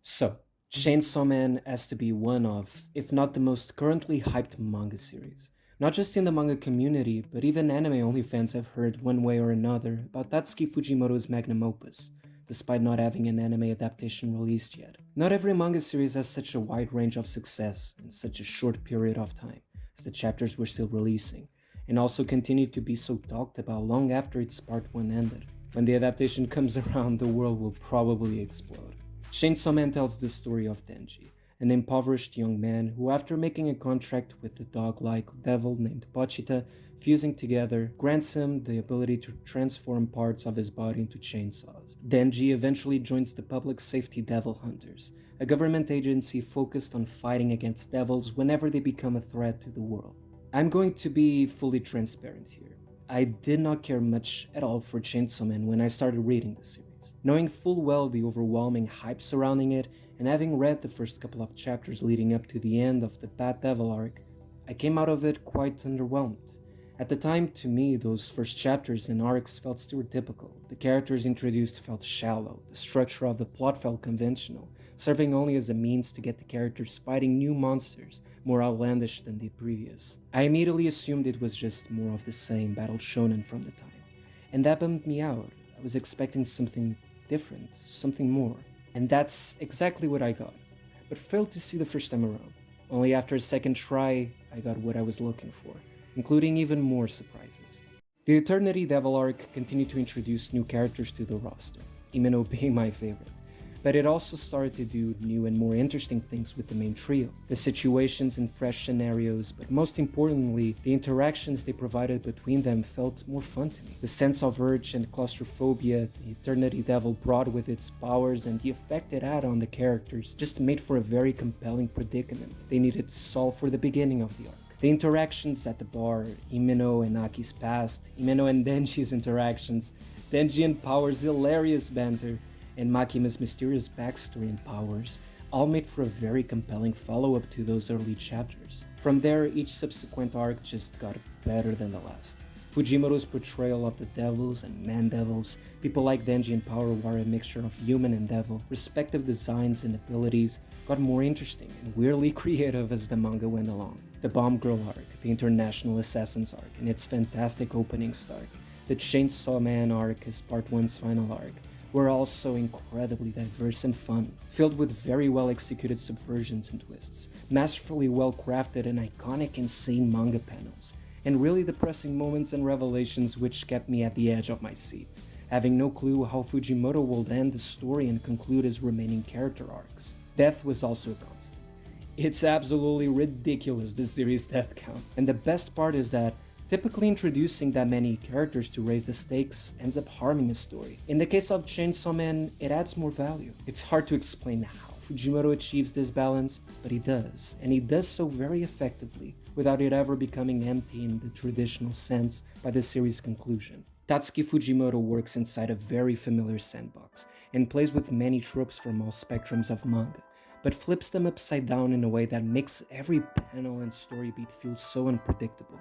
So, Chainsaw Man has to be one of, if not the most currently hyped manga series. Not just in the manga community, but even anime-only fans have heard one way or another about Tatsuki Fujimoto's magnum opus, despite not having an anime adaptation released yet. Not every manga series has such a wide range of success in such a short period of time, as the chapters were still releasing, and also continued to be so talked about long after its part 1 ended. When the adaptation comes around, the world will probably explode. Chainsaw Man tells the story of Denji, an impoverished young man who, after making a contract with a dog-like devil named Pochita, fusing together, grants him the ability to transform parts of his body into chainsaws. Denji eventually joins the Public Safety Devil Hunters, a government agency focused on fighting against devils whenever they become a threat to the world. I'm going to be fully transparent here. I did not care much at all for Chainsaw Man when I started reading the series. Knowing full well the overwhelming hype surrounding it, and having read the first couple of chapters leading up to the end of the Bat Devil arc, I came out of it quite underwhelmed. At the time, to me, those first chapters and arcs felt stereotypical. The characters introduced felt shallow, the structure of the plot felt conventional, serving only as a means to get the characters fighting new monsters, more outlandish than the previous. I immediately assumed it was just more of the same battle shonen from the time, and that bummed me out. I was expecting something different, something more, and that's exactly what I got, but failed to see the first time around. Only after a second try, I got what I was looking for, including even more surprises. The Eternity Devil arc continued to introduce new characters to the roster, Imeno being my favorite, but it also started to do new and more interesting things with the main trio. The situations and fresh scenarios, but most importantly, the interactions they provided between them felt more fun to me. The sense of urge and claustrophobia the Eternity Devil brought with its powers and the effect it had on the characters just made for a very compelling predicament they needed to solve for the beginning of the arc. The interactions at the bar, Himeno and Aki's past, Himeno and Denji's interactions, Denji and Power's hilarious banter, and Makima's mysterious backstory and powers, all made for a very compelling follow-up to those early chapters. From there, each subsequent arc just got better than the last. Fujimoto's portrayal of the devils and man-devils, people like Denji and Power who are a mixture of human and devil, respective designs and abilities, got more interesting and weirdly creative as the manga went along. The Bomb Girl arc, the International Assassins arc, and its fantastic opening start, the Chainsaw Man arc as Part 1's final arc, were also incredibly diverse and fun, filled with very well executed subversions and twists, masterfully well crafted and iconic insane manga panels, and really depressing moments and revelations which kept me at the edge of my seat, having no clue how Fujimoto will end the story and conclude his remaining character arcs. Death was also a constant. It's absolutely ridiculous, the series' death count, and the best part is that typically introducing that many characters to raise the stakes ends up harming a story. In the case of Chainsaw Man, it adds more value. It's hard to explain how Fujimoto achieves this balance, but he does, and he does so very effectively, without it ever becoming empty in the traditional sense by the series' conclusion. Tatsuki Fujimoto works inside a very familiar sandbox, and plays with many tropes from all spectrums of manga, but flips them upside down in a way that makes every panel and story beat feel so unpredictable.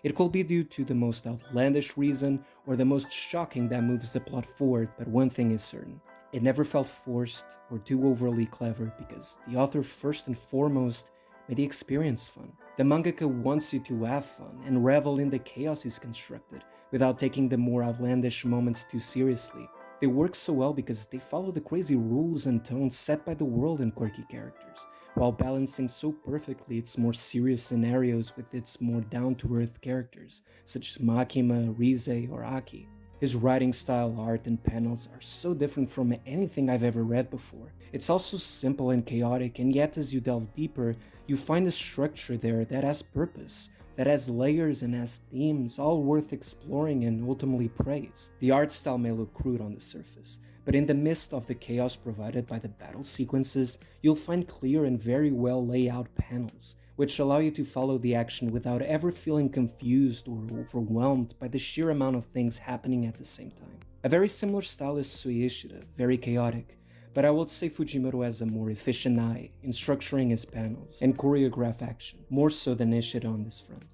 It could be due to the most outlandish reason or the most shocking that moves the plot forward, but one thing is certain. It never felt forced or too overly clever because the author first and foremost made the experience fun. The mangaka wants you to have fun and revel in the chaos he's constructed without taking the more outlandish moments too seriously. They work so well because they follow the crazy rules and tones set by the world and quirky characters, while balancing so perfectly its more serious scenarios with its more down-to-earth characters, such as Makima, Reze, or Aki. His writing style, art, and panels are so different from anything I've ever read before. It's also simple and chaotic, and yet as you delve deeper, you find a structure there that has purpose, that has layers and has themes, all worth exploring and ultimately praise. The art style may look crude on the surface, but in the midst of the chaos provided by the battle sequences, you'll find clear and very well laid out panels, which allow you to follow the action without ever feeling confused or overwhelmed by the sheer amount of things happening at the same time. A very similar style is Suishida, very chaotic, but I would say Fujimoto has a more efficient eye in structuring his panels and choreograph action, more so than Ishida on this front.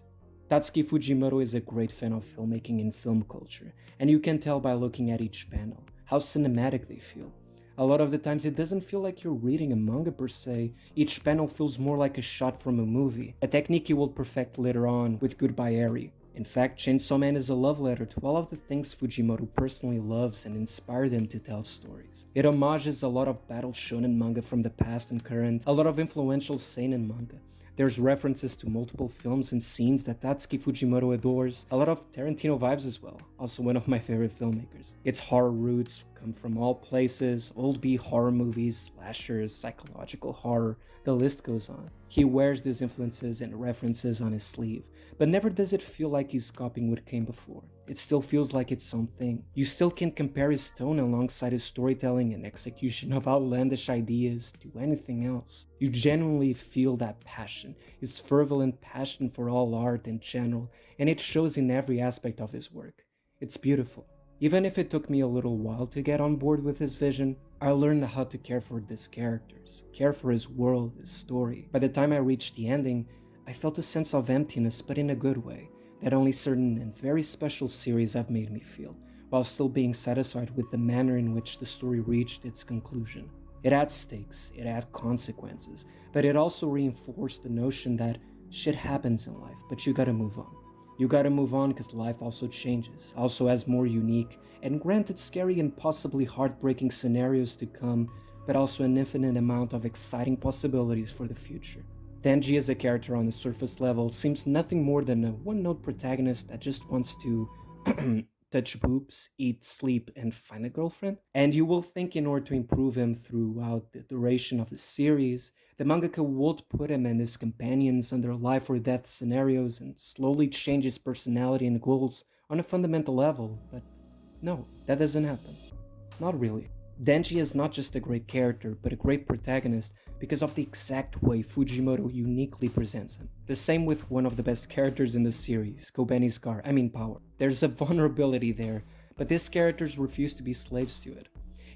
Tatsuki Fujimoto is a great fan of filmmaking and film culture, and you can tell by looking at each panel how cinematic they feel. A lot of the times it doesn't feel like you're reading a manga per se, each panel feels more like a shot from a movie, a technique you will perfect later on with Goodbye Eri. In fact, Chainsaw Man is a love letter to all of the things Fujimoto personally loves and inspired him to tell stories. It homages a lot of battle shonen manga from the past and current, a lot of influential seinen manga. There's references to multiple films and scenes that Tatsuki Fujimoto adores, a lot of Tarantino vibes as well, also one of my favorite filmmakers. Its horror roots come from all places, old B horror movies, slashers, psychological horror, the list goes on. He wears these influences and references on his sleeve, but never does it feel like he's copying what came before. It still feels like its own thing. You still can compare his tone alongside his storytelling and execution of outlandish ideas to anything else. You genuinely feel that passion, his fervent passion for all art in general, and it shows in every aspect of his work. It's beautiful. Even if it took me a little while to get on board with his vision, I learned how to care for these characters, care for his world, his story. By the time I reached the ending, I felt a sense of emptiness, but in a good way, that only certain and very special series have made me feel, while still being satisfied with the manner in which the story reached its conclusion. It had stakes, it had consequences, but it also reinforced the notion that shit happens in life, but you gotta move on. You gotta move on because life also changes, also has more unique, and granted scary and possibly heartbreaking scenarios to come, but also an infinite amount of exciting possibilities for the future. Denji as a character on the surface level seems nothing more than a one-note protagonist that just wants to touch boobs, eat, sleep, and find a girlfriend. And you will think in order to improve him throughout the duration of the series, the mangaka would put him and his companions under life or death scenarios and slowly change his personality and goals on a fundamental level, but no, that doesn't happen. Not really. Denji is not just a great character, but a great protagonist because of the exact way Fujimoto uniquely presents him. The same with one of the best characters in the series, Kobeni's Power. There's a vulnerability there, but these characters refuse to be slaves to it.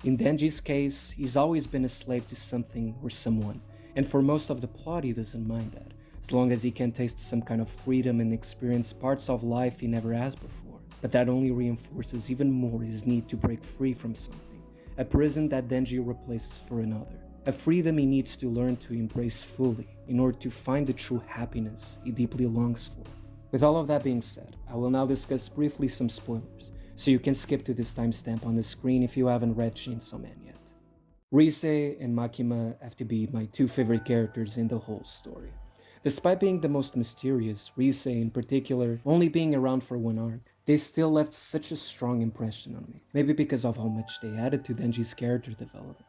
In Denji's case, he's always been a slave to something or someone, and for most of the plot he doesn't mind that, as long as he can taste some kind of freedom and experience parts of life he never has before. But that only reinforces even more his need to break free from something. A prison that Denji replaces for another. A freedom he needs to learn to embrace fully in order to find the true happiness he deeply longs for. With all of that being said, I will now discuss briefly some spoilers, so you can skip to this timestamp on the screen if you haven't read Chainsaw Man yet. Reze and Makima have to be my two favorite characters in the whole story. Despite being the most mysterious, Reze in particular only being around for one arc, they still left such a strong impression on me. Maybe because of how much they added to Denji's character development.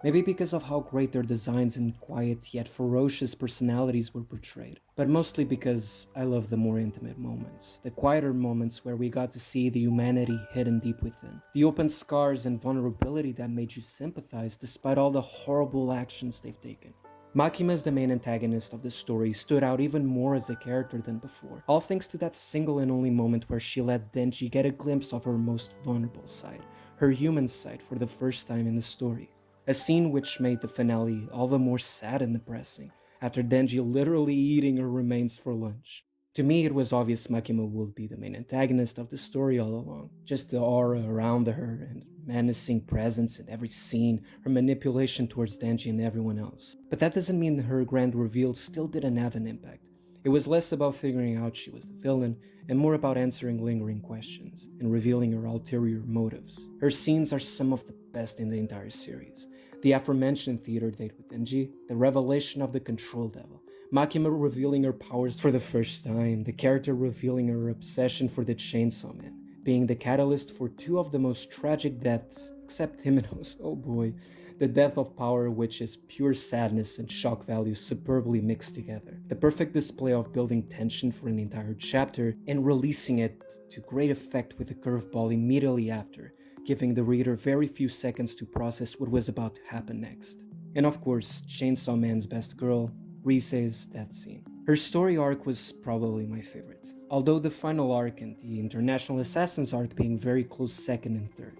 Maybe because of how great their designs and quiet yet ferocious personalities were portrayed. But mostly because I love the more intimate moments, the quieter moments where we got to see the humanity hidden deep within. The open scars and vulnerability that made you sympathize despite all the horrible actions they've taken. Makima as the main antagonist of the story stood out even more as a character than before, all thanks to that single and only moment where she let Denji get a glimpse of her most vulnerable side, her human side for the first time in the story. A scene which made the finale all the more sad and depressing, after Denji literally eating her remains for lunch. To me, it was obvious Makima would be the main antagonist of the story all along. Just the aura around her and menacing presence in every scene, her manipulation towards Denji and everyone else. But that doesn't mean her grand reveal still didn't have an impact. It was less about figuring out she was the villain and more about answering lingering questions and revealing her ulterior motives. Her scenes are some of the best in the entire series. The aforementioned theater date with Denji, the revelation of the control devil, Makima revealing her powers for the first time, the character revealing her obsession for the Chainsaw Man, being the catalyst for two of the most tragic deaths, except Himeno's, oh boy, the death of power which is pure sadness and shock value superbly mixed together. The perfect display of building tension for an entire chapter and releasing it to great effect with a curveball immediately after, giving the reader very few seconds to process what was about to happen next. And of course, Chainsaw Man's best girl, Reze's death scene. Her story arc was probably my favorite, although the final arc and the International Assassins arc being very close second and third.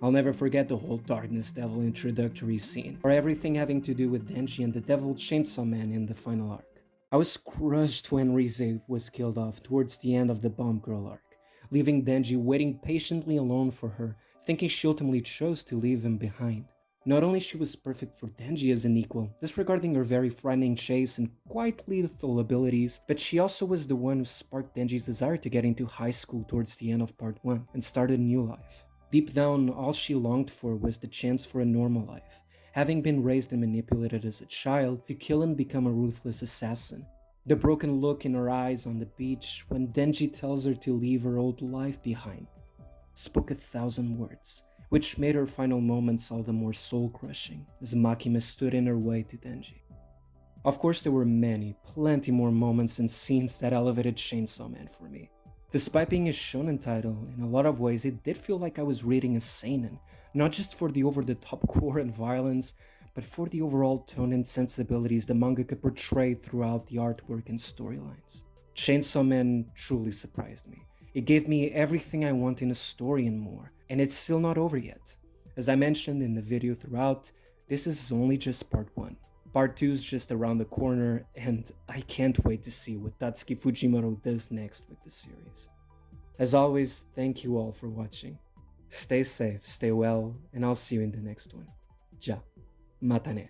I'll never forget the whole Darkness Devil introductory scene, or everything having to do with Denji and the Devil Chainsaw Man in the final arc. I was crushed when Reze was killed off towards the end of the Bomb Girl arc, leaving Denji waiting patiently alone for her, thinking she ultimately chose to leave him behind. Not only she was perfect for Denji as an equal, disregarding her very frightening chase and quite lethal abilities, but she also was the one who sparked Denji's desire to get into high school towards the end of part 1 and start a new life. Deep down, all she longed for was the chance for a normal life, having been raised and manipulated as a child to kill and become a ruthless assassin. The broken look in her eyes on the beach when Denji tells her to leave her old life behind spoke 1,000 words, which made her final moments all the more soul-crushing as Makima stood in her way to Denji. Of course, there were plenty more moments and scenes that elevated Chainsaw Man for me. Despite being a shonen title, in a lot of ways it did feel like I was reading a seinen, not just for the over-the-top gore and violence, but for the overall tone and sensibilities the mangaka portrayed throughout the artwork and storylines. Chainsaw Man truly surprised me. It gave me everything I want in a story and more, and it's still not over yet. As I mentioned in the video throughout, this is only just part 1. Part 2 is just around the corner, and I can't wait to see what Tatsuki Fujimoto does next with the series. As always, thank you all for watching. Stay safe, stay well, and I'll see you in the next one. Ja, mata ne.